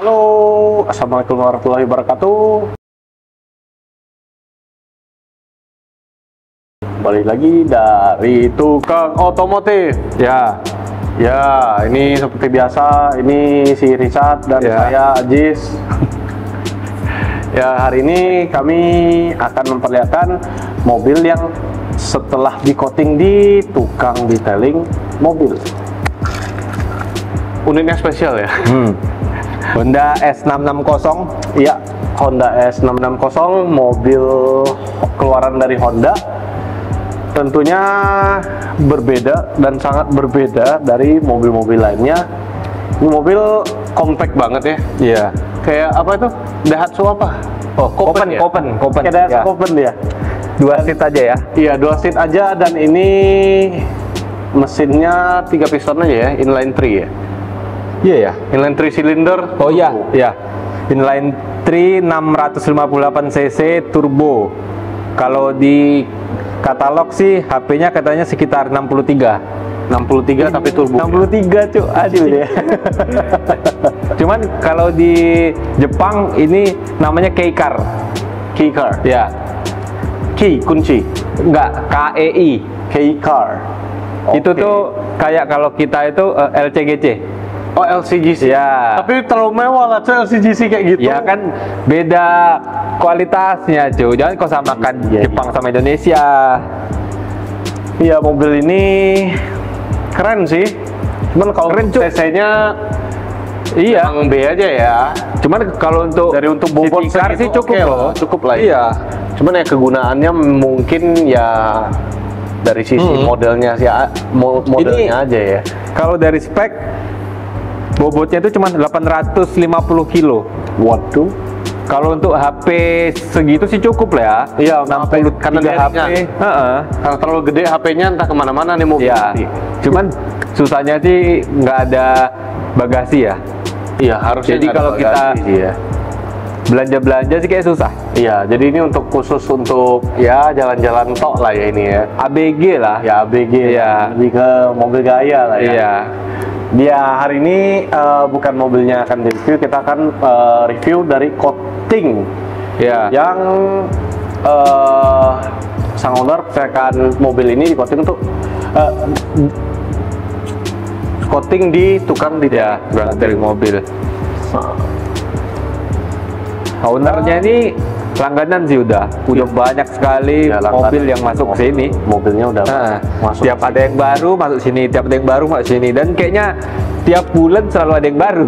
Halo, assalamualaikum warahmatullahi wabarakatuh. Balik lagi dari tukang otomotif. Ya, ini seperti biasa, ini si Richard dan saya Ajis. Ya, hari ini kami akan memperlihatkan mobil yang setelah di-coating di tukang detailing mobil. Unitnya spesial ya. Honda S660. Iya, Honda S660, mobil keluaran dari Honda. Tentunya berbeda dan sangat berbeda dari mobil-mobil lainnya. Ini mobil compact banget ya. Iya. Kayak apa itu? Daihatsu apa? Oh, Copen. Kayak Daihatsu Copen dia. 2 seat aja ya. Iya, 2 seat aja, dan ini mesinnya 3 piston aja ya, inline 3 ya. Iya ya. Inline 3 silinder. Oh iya, iya. Inline 3 658 cc turbo. Kalau di katalog sih HP-nya katanya sekitar 63 tapi turbo. 63 cuy, aduh ya. Cuman kalau di Jepang ini namanya kei-car. Kei-car. Ya. Kunci. Enggak, KEI. Kei-car. Itu tuh kayak kalau kita itu LCGC. Oh, LCGC. Ya. Tapi terlalu mewah lah cuy, LCGC kayak gitu. Ya kan beda kualitasnya cuy. Jangan kau samakan Jepang sama Indonesia. Iya, mobil ini keren sih. Cuman kalau CC-nya iya B aja ya. Cuman kalau untuk bobot car sih cukup loh. Cukup lah. Iya. Cuman ya kegunaannya mungkin ya dari sisi modelnya sih, modelnya aja ya. Kalau dari spek bobotnya itu cuma 850 kilo. Waduh. Kalau untuk HP segitu sih cukup lah ya. Iya, 63 karena HP. Kalau terlalu gede HP-nya entah kemana-mana nih mobil. Iya. Cuman susahnya sih nggak ada bagasi ya. Iya, harusnya. Jadi kalau kita belanja-belanja sih kayak susah. Iya, jadi ini khusus untuk ya jalan-jalan tok lah ya ini ya. ABG lah. Ya ABG. Iya. Lebih ke mobil gaya lah ya. Iya. Dia hari ini bukan mobilnya akan direview, kita akan review dari coating. Iya. Yang sang owner percayakan mobil ini di coating untuk coating di tukang Ya, dari mobil. Ownernya ini langganan sih udah banyak sekali mobil yang masuk ke sini. Mobilnya udah masuk. Tiap ada yang baru masuk sini, tiap ada yang baru masuk sini, dan kayaknya tiap bulan selalu ada yang baru.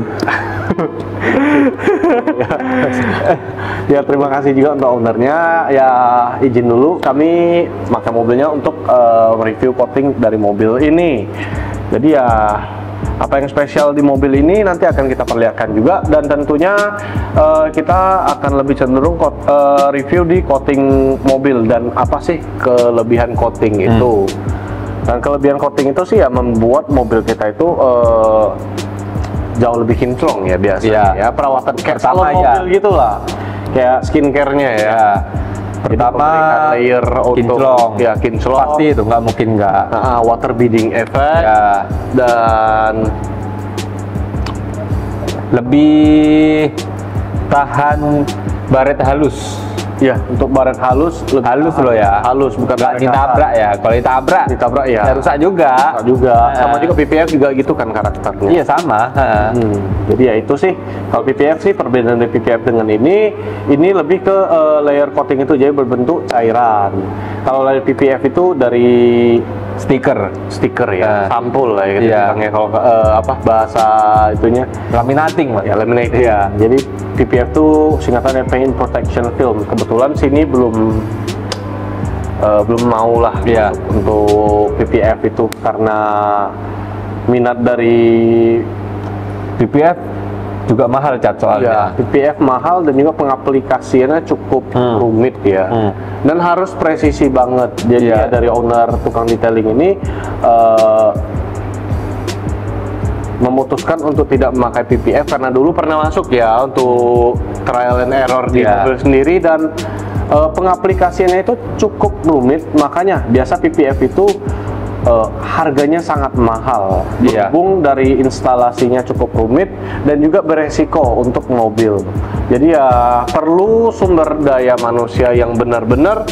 Ya, terima kasih juga untuk ownernya. Ya, izin dulu kami pakai mobilnya untuk review coating dari mobil ini. Jadi ya, apa yang spesial di mobil ini nanti akan kita perlihatkan juga, dan tentunya kita akan lebih cenderung review di coating mobil dan apa sih kelebihan coating itu. Dan kelebihan coating itu sih ya membuat mobil kita itu jauh lebih kinclong ya biasanya. Ya, perawatan kayak salon mobil gitulah, kayak skincare-nya ya. Pertama, layer kinclong. Ya, kinclong. Pasti itu nggak mungkin nggak. Water beading effect. Ya. Dan lebih tahan baret halus. Ya, untuk baret halus lebih Halus loh ya. Halus, bukan nggak ditabrak ya. Kalau ditabrak ya rusak juga. Sama juga PPF juga gitu kan karakternya. Iya, sama. Jadi ya itu sih, kalau PPF sih perbedaan dari PPF dengan ini lebih ke layer coating itu jadi berbentuk cairan. Kalau layer PPF itu dari stiker ya, sampul lah ya, bilangnya kalau apa bahasa itunya Laminating, Pak. ya, laminating ya. Jadi PPF itu singkatannya Paint Protection Film. Kebetulan sini belum mau lah untuk PPF itu, karena minat dari PPF juga mahal cat soalnya. Ya, PPF mahal dan juga pengaplikasiannya cukup rumit ya. Dan harus presisi banget. Jadi ya, dari owner tukang detailing ini memutuskan untuk tidak memakai PPF karena dulu pernah masuk ya untuk trial and error di mobil sendiri, dan pengaplikasiannya itu cukup rumit. Makanya biasa PPF itu harganya sangat mahal, Iya. berhubung dari instalasinya cukup rumit dan juga beresiko untuk mobil. Jadi ya perlu sumber daya manusia yang benar-benar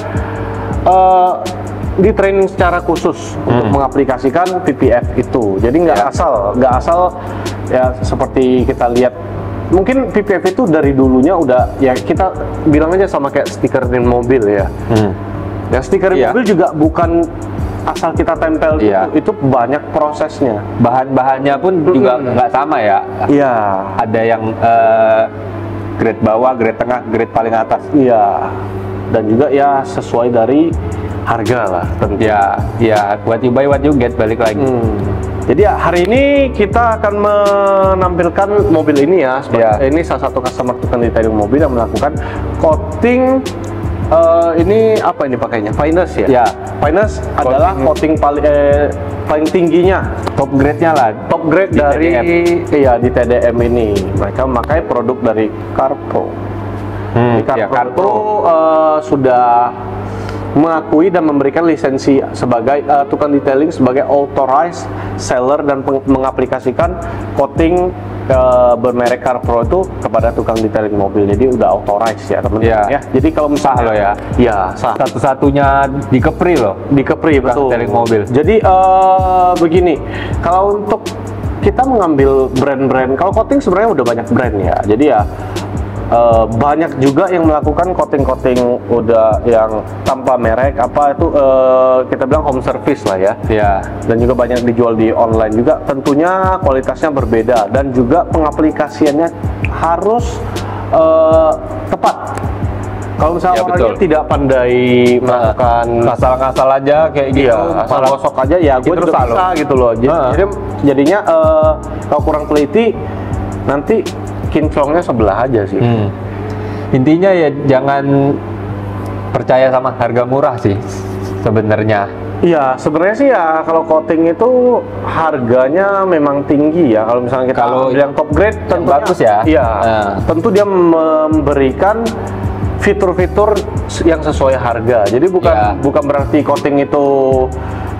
di training secara khusus untuk mengaplikasikan PPF itu. Jadi nggak asal ya seperti kita lihat. Mungkin PPF itu dari dulunya udah ya kita bilang aja sama kayak stikerin mobil ya. Ya stikerin Iya. mobil juga bukan asal kita tempel Iya. itu banyak prosesnya. Bahan-bahannya pun juga nggak sama ya. Iya. Ada yang grade bawah, grade tengah, grade paling atas. Iya. Dan juga ya sesuai dari harga lah tentu. Ya, what you buy, what you get, balik lagi. Jadi ya hari ini kita akan menampilkan mobil ini ya. Ini salah satu customer tukang detailing mobil yang melakukan coating. Ini apa ini pakainya? Finest ya? Ya. Finest adalah coating paling tingginya, Top grade-nya lah. top grade Di dari TDM. di TDM ini. Mereka memakai produk dari CarPro. Di Ya, CarPro CarPro. itu sudah mengakui dan memberikan lisensi sebagai tukang detailing sebagai authorized seller dan mengaplikasikan coating bermerek CarPro itu kepada tukang detailing mobil. Jadi udah authorized ya teman-teman Ya. ya. Jadi kalau misalnya Sah loh ya. Ya sah. Satu-satunya di Kepri loh. Di Kepri Tukang betul. detailing mobil. Jadi begini, kalau untuk kita mengambil brand-brand, kalau coating sebenarnya udah banyak brand ya. Jadi ya banyak juga yang melakukan coating-coating udah yang tanpa merek apa itu kita bilang home service lah ya. Ya. Dan juga banyak dijual di online juga. Tentunya kualitasnya berbeda dan juga pengaplikasiannya harus tepat. Kalau misalnya Ya, orangnya betul. tidak pandai melakukan Ngasal-ngasal aja kayak gitu. iya, asal gosok aja ya gue Gitu juga rusak bisa loh. gitu loh. Jadi jadinya kalau kurang teliti nanti kinclongnya sebelah aja sih. Intinya ya jangan percaya sama harga murah sih sebenarnya. Iya, sebenarnya sih ya kalau coating itu harganya memang tinggi ya. Kalau misalnya kita Kalau ambil yang top grade tentunya bagus ya. Iya. Nah. Tentu dia memberikan fitur-fitur yang sesuai harga. Jadi Ya. bukan berarti coating itu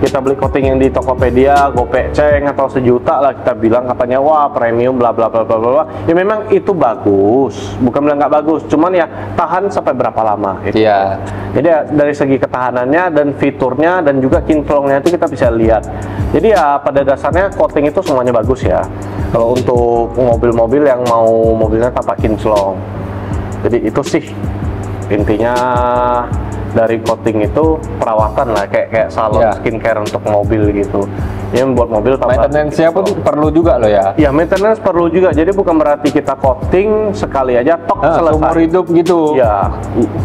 kita beli coating yang di Tokopedia, Gopeceng atau sejuta lah kita bilang katanya wah premium bla bla bla bla bla. Ya memang itu bagus, bukan bilang nggak bagus, cuman ya tahan sampai berapa lama gitu. Iya. Jadi ya, dari segi ketahanannya dan fiturnya dan juga kinclongnya itu kita bisa lihat. Jadi ya pada dasarnya coating itu semuanya bagus ya. Kalau untuk mobil-mobil yang mau mobilnya tanpa kinclong. Jadi itu sih intinya dari coating itu perawatan lah kayak salon Ya. skincare untuk mobil gitu. Ini membuat mobil tambah Maintenance-nya pun perlu juga loh ya. ya maintenance perlu juga. Jadi bukan berarti kita coating sekali aja tok selesai. Seumur hidup gitu. Ya,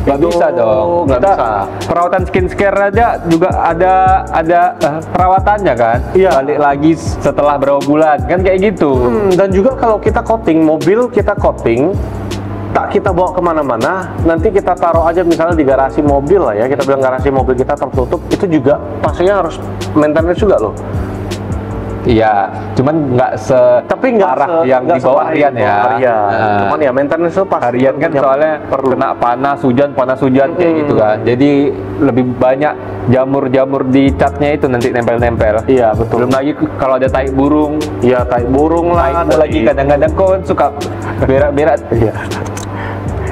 Nggak itu bisa dong. nggak Kita bisa. perawatan skincare aja juga ada perawatannya kan. Iya. Balik lagi setelah berapa bulan kan kayak gitu. Dan juga kalau kita coating mobil, kita coating tak kita bawa kemana-mana, nanti kita taruh aja misalnya di garasi mobil lah ya, kita bilang garasi mobil kita tertutup, itu juga pastinya harus maintenance juga loh. Iya, cuman nggak Tapi nggak separah se- yang nggak di bawah separah harian yang di bawah ya. harian. Nah, Cuman ya maintenance itu pasti harian kan yang soalnya perlu. kena panas hujan kayak gitu kan. Jadi lebih banyak jamur-jamur di catnya itu nanti nempel-nempel. Iya betul. Belum lagi kalau ada tai burung, Ya tai burung lah. ada lagi kadang-kadang kau suka berak-berak. Iya.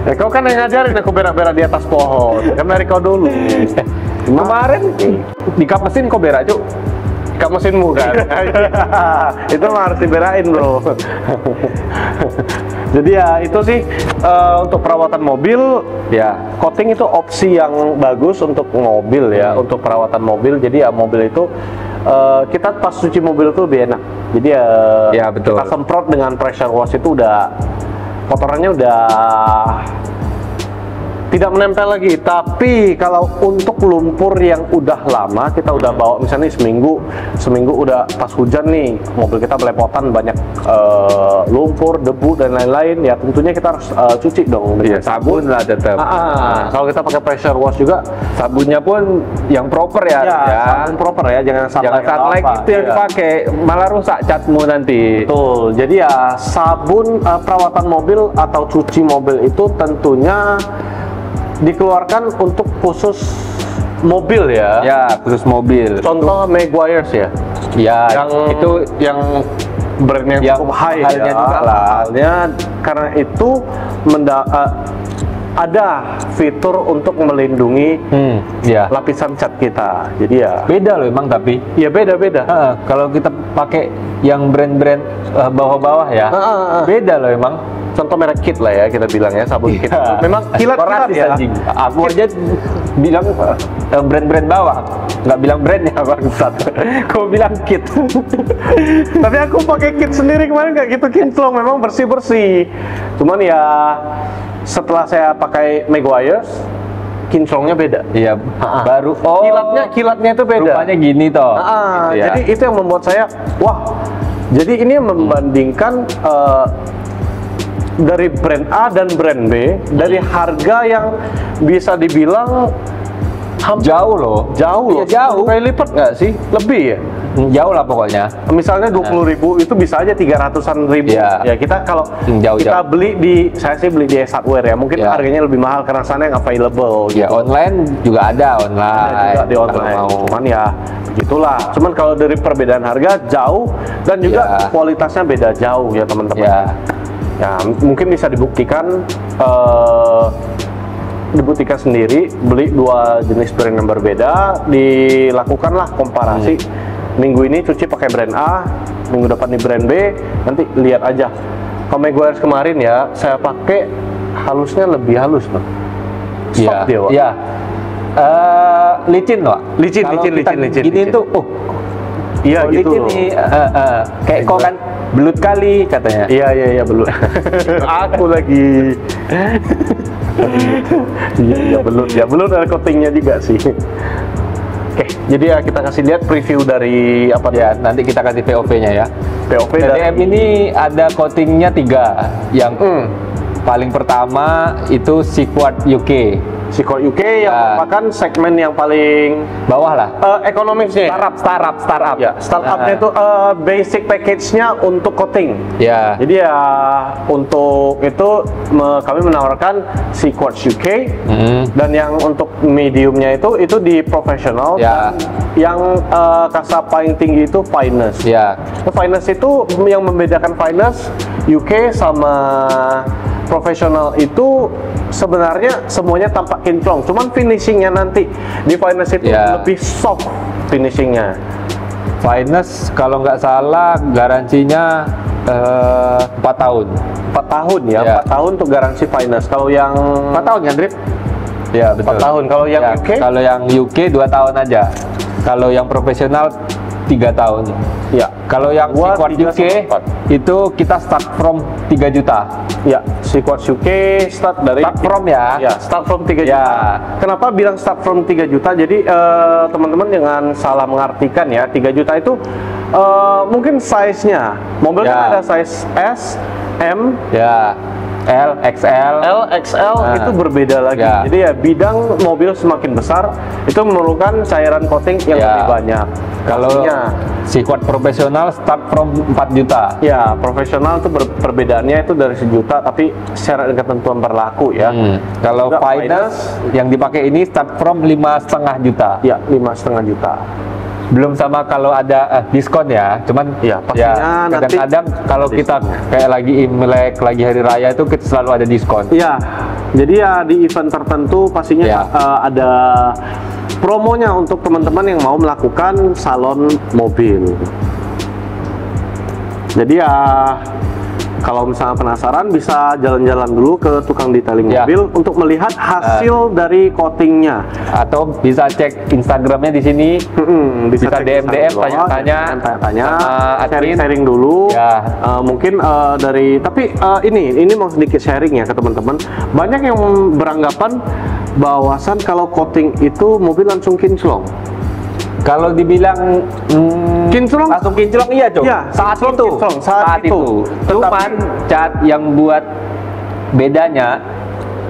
Ya kau kan yang ngajarin aku berak-berak di atas pohon. Kan dari kau dulu. Kemarin di kap mesin kau berak cuk. Kak mesinmu kan? Itu mah harus diberain bro. Jadi ya itu sih untuk perawatan mobil Ya, coating itu opsi yang bagus untuk mobil ya, untuk perawatan mobil. Jadi ya mobil itu kita pas cuci mobil itu lebih enak. Jadi ya, Ya, betul. kita semprot dengan pressure wash itu udah kotorannya udah tidak menempel lagi. Tapi kalau untuk lumpur yang udah lama kita udah bawa misalnya seminggu udah pas hujan nih mobil kita belepotan banyak lumpur, debu dan lain-lain ya tentunya kita harus cuci dong iya dengan sabun lah tetap. Kalau kita pakai pressure wash juga Sabunnya pun yang proper ya, sabun proper ya, jangan Jangan sunlight itu yang dipakai, malah rusak catmu nanti. Betul. Jadi ya sabun perawatan mobil atau cuci mobil itu tentunya dikeluarkan untuk khusus mobil ya. Ya, khusus mobil. Contoh Meguiar's ya. Ya, Yang itu yang brandnya yang cukup high mahalnya ya. juga lah. Mahalnya karena itu ada fitur untuk melindungi ya. lapisan cat kita. Jadi ya Beda loh emang tapi. ya beda-beda. Kalau kita pakai yang brand-brand bawah-bawah ya, beda loh emang. Contoh merek Kit lah ya kita bilang ya, sabun Kit. Memang kilat-kilat Rasis, ya. anjing. Aku aja bilang brand-brand bawah, nggak bilang brandnya bangsat. Kau bilang Kit. Tapi aku pakai Kit sendiri kemarin kayak gitu kinclong, memang bersih-bersih. Cuman ya setelah saya pakai Meguiar's, kinclongnya beda. Iya, baru Kilatnya itu beda. Rupanya gini toh. Gitu ya. Jadi itu yang membuat saya wah. Jadi ini membandingkan dari brand A dan brand B dari harga yang bisa dibilang Jauh loh. jauh. Iya, jauh. Kayak lipat nggak sih? Lebih ya? Jauh lah pokoknya. Misalnya 20.000 itu bisa aja 300-an ribu. Iya. Ya kita kalau Jauh, kita beli saya sih beli di Ace Hardware ya. Mungkin Iya. harganya lebih mahal karena sana yang available. Ya online juga ada online. Ada juga di online. Kalau mau. Cuman ya begitulah. Cuman kalau dari perbedaan harga jauh dan juga Iya. kualitasnya beda jauh ya teman-teman. Ya. Ya mungkin bisa dibuktikan sendiri, beli dua jenis brand yang berbeda, dilakukanlah komparasi. Minggu ini cuci pakai brand A, minggu depan di brand B, nanti lihat aja. Kalau Meguiar's kemarin ya, saya pakai halusnya lebih halus loh. Soft dia, Wak. Iya. Licin loh. Licin. Gini tuh, Iya oh, gitu licin loh. nih. Kayak kok kan belut kali katanya. Iya belut. Aku lagi. Iya belut ada coatingnya juga sih. Oke, jadi ya kita kasih lihat preview dari apa tuh? Ya, nanti kita kasih POV-nya ya. POV TDM ini ada coatingnya 3. Yang paling pertama itu Sequart UK. Sequart UK yang merupakan segmen yang paling Bawah lah. ekonomisnya. Startup. Ya, startupnya itu basic package-nya untuk coating. Ya. Jadi ya untuk itu kami menawarkan Sequart UK dan yang untuk mediumnya itu di professional Ya. dan yang kasa paling tinggi itu finest. Ya. Finest itu yang membedakan finest UK sama profesional itu sebenarnya semuanya tampak kinclong, cuman finishingnya nanti di finest itu Ya. lebih soft finishingnya. Finest kalau nggak salah garansinya 4 tahun. 4 tahun ya, Ya. 4 tahun untuk garansi finest. Kalau yang 4 tahun kan, Drip? Ya, betul. 4 tahun. Kalau yang Ya, UK? Kalau yang UK 2 tahun aja. Kalau yang profesional 3 tahun. Ya. Kalau yang Dua, Sequart tiga, UK sama 4. itu kita start from 3 juta. Ya, Sequart UK start dari Start from ya. Ya, start from 3 Ya. juta. Kenapa bilang start from 3 juta? Jadi teman-teman jangan salah mengartikan ya. 3 juta itu mungkin size-nya. Mobil Ya. kan ada size S, M, Ya. L, XL. L, XL itu berbeda lagi. Ya. Jadi ya bidang mobil semakin besar itu memerlukan cairan coating yang Ya. lebih banyak. Kalau Pastinya. Sequart profesional start from 4 juta. Ya, profesional itu perbedaannya itu dari 1 juta, tapi syarat dan ketentuan berlaku ya. Kalau Juga finance yang dipakai ini start from 5,5 juta. Ya, 5,5 juta. Belum sama kalau ada diskon ya, cuman Ya, pastinya nanti kadang-kadang kalau kita kayak lagi Imlek, lagi hari raya itu kita selalu ada diskon. Iya, jadi ya di event tertentu pastinya Ya. ada promonya untuk teman-teman yang mau melakukan salon mobil. Jadi ya kalau misalnya penasaran bisa jalan-jalan dulu ke tukang detailing Ya. mobil untuk melihat hasil dari coatingnya. Atau bisa cek Instagramnya di sini. Bisa cek DM, Instagram, tanya-tanya tanya-tanya, sama admin. sharing dulu. Ya. Mungkin dari tapi ini mau sedikit sharing ya ke teman-teman. Banyak yang beranggapan bahwasan kalau coating itu mobil langsung kinclong. Kalau dibilang Kinclong? langsung kinclong iya, Cok. Iya, saat kinclong, itu. kinclong, saat itu. Cuman cat yang buat bedanya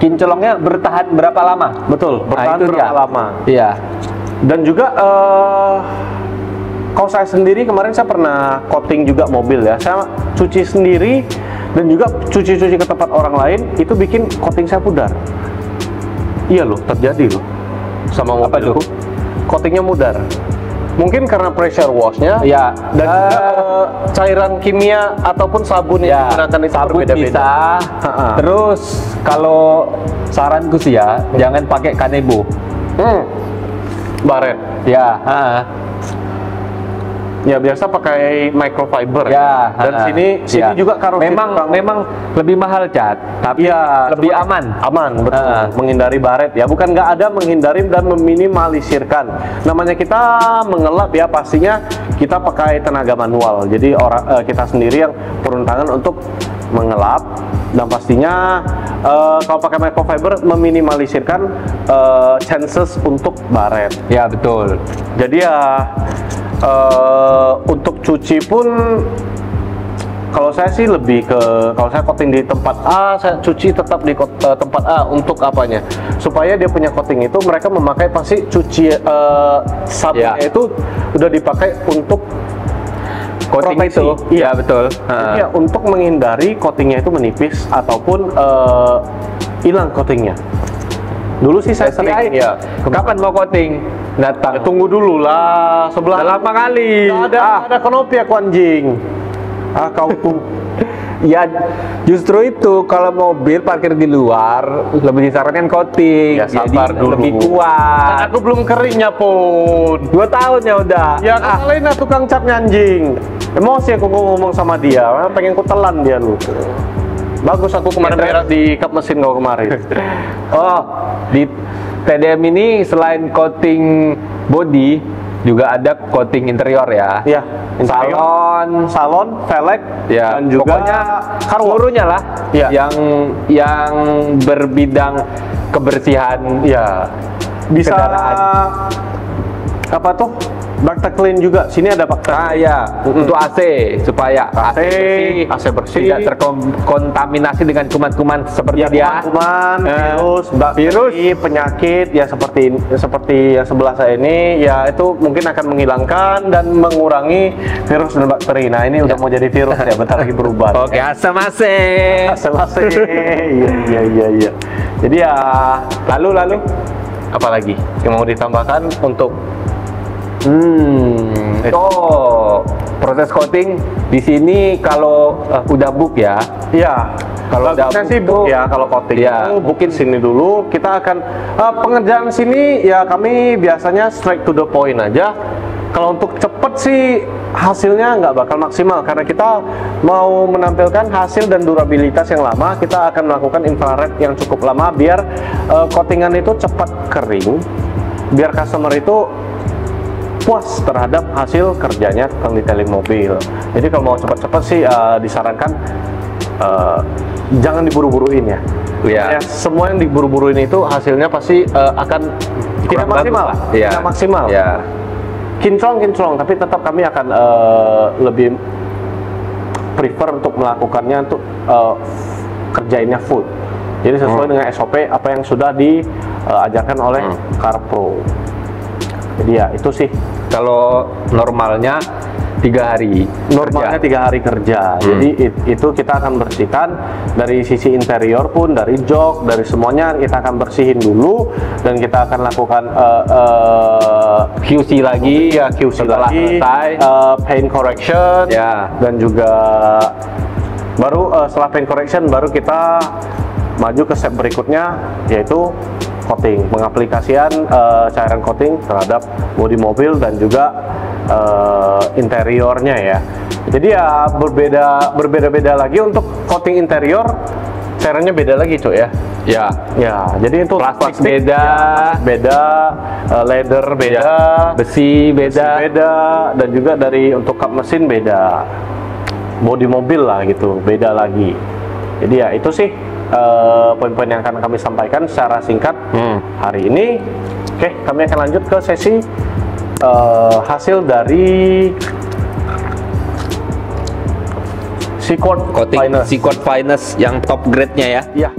kinclongnya bertahan berapa lama? Betul, bertahan itu berapa dia. lama. Iya. Dan juga kalau saya sendiri kemarin saya pernah coating juga mobil ya. Saya cuci sendiri dan juga cuci-cuci ke tempat orang lain itu bikin coating saya pudar. Iya loh, terjadi loh sama Apa mobilku. tuh? coatingnya mudar. Mungkin karena pressure washnya Ya, dan juga, cairan kimia ataupun sabun yang digunakan itu sabun berbeda-beda. bisa. Terus kalau saranku sih ya, jangan pakai kanebo. Baret. Ya, Ya biasa pakai microfiber. ya. Dan sini ya. juga karosid. Memang lebih mahal, Cat, tapi ya, lebih cuman aman. Aman, betul. Menghindari baret ya. Bukan nggak ada, menghindari dan meminimalisirkan. Namanya kita mengelap ya, pastinya kita pakai tenaga manual. Jadi kita sendiri yang turun tangan untuk mengelap, dan pastinya kalau pakai microfiber meminimalisirkan chances untuk baret. Ya, betul. Jadi ya untuk cuci pun kalau saya sih lebih ke, kalau saya coating di tempat A, saya cuci tetap di tempat A. Untuk apanya? Supaya dia punya coating itu mereka memakai pasti cuci sabunnya itu udah dipakai untuk Coating proteksi. itu. Iya, betul. Jadi ya, untuk menghindari coatingnya itu menipis ataupun hilang coatingnya. Dulu sih saya sering ya. Kapan mau coating? Datang. Ya, tunggu dulu lah, sebelah. Udah lama kali. Nggak ada konopi aku anjing. Kau tuh. Ya, justru itu kalau mobil parkir di luar lebih disarankan coating. Ya, sabar jadi dulu. lebih Kan kuat. aku belum keringnya pun. 2 tahun ya udah. Ya kalahin lah tukang catnya anjing. Emosi aku ngomong sama dia, pengen ku telan dia lu. Bagus aku kemarin berak di kap mesin kau kemarin. Oh, di TDM ini selain coating body juga ada coating interior ya. Iya, salon, velg, ya, dan juga pokoknya carwash. seluruhnya lah. Ya. Yang berbidang kebersihan. Ya, bisa Kendaraan. apa tuh? Bakta clean juga. Sini ada bakta. Ya, untuk AC supaya AC bersih. tidak terkontaminasi dengan kuman-kuman seperti dia. Kuman, virus, bakteri, penyakit ya seperti yang sebelah saya ini ya, itu mungkin akan menghilangkan dan mengurangi virus dan bakteri. Nah, ini udah mau jadi virus ya, bentar lagi berubah. Oke, asam AC. Iya. Jadi ya, lalu apa lagi yang mau ditambahkan untuk proses coating di sini kalau udah book ya. Iya. Kalau udah sih book ya, kalau coating itu mungkin sini dulu. Kita akan pengerjaan sini ya, kami biasanya straight to the point aja. Kalau untuk cepet sih hasilnya nggak bakal maksimal karena kita mau menampilkan hasil dan durabilitas yang lama. Kita akan melakukan infrared yang cukup lama biar coatingan itu cepat kering, biar customer itu puas terhadap hasil kerjanya tukang detailing mobil. Jadi kalau mau cepat-cepat sih disarankan jangan diburu-buruin ya. Ya, semua yang diburu-buruin itu hasilnya pasti akan tidak maksimal. Tidak maksimal. Ya. Kinclong, tapi tetap kami akan lebih prefer untuk melakukannya untuk kerjainnya full. Jadi sesuai dengan SOP apa yang sudah diajarkan oleh CarPro. Jadi ya itu sih. Kalau normalnya 3 hari. Normalnya 3 hari kerja. Jadi itu kita akan bersihkan dari sisi interior pun, dari jok, dari semuanya kita akan bersihin dulu dan kita akan lakukan QC lagi ya, QC lagi, paint correction ya, dan juga baru setelah paint correction baru kita maju ke step berikutnya, yaitu coating, pengaplikasian cairan coating terhadap bodi mobil dan juga interiornya ya. Jadi ya berbeda-beda lagi untuk coating interior, cairannya beda lagi cuy ya. Ya, jadi itu plastik beda, leather beda, besi beda, dan juga dari untuk kap mesin beda, bodi mobil lah gitu, beda lagi. Jadi ya itu sih poin-poin yang akan kami sampaikan secara singkat hari ini. Oke, kami akan lanjut ke sesi hasil dari Seacord coating Seacord Finest yang top grade-nya ya. Iya.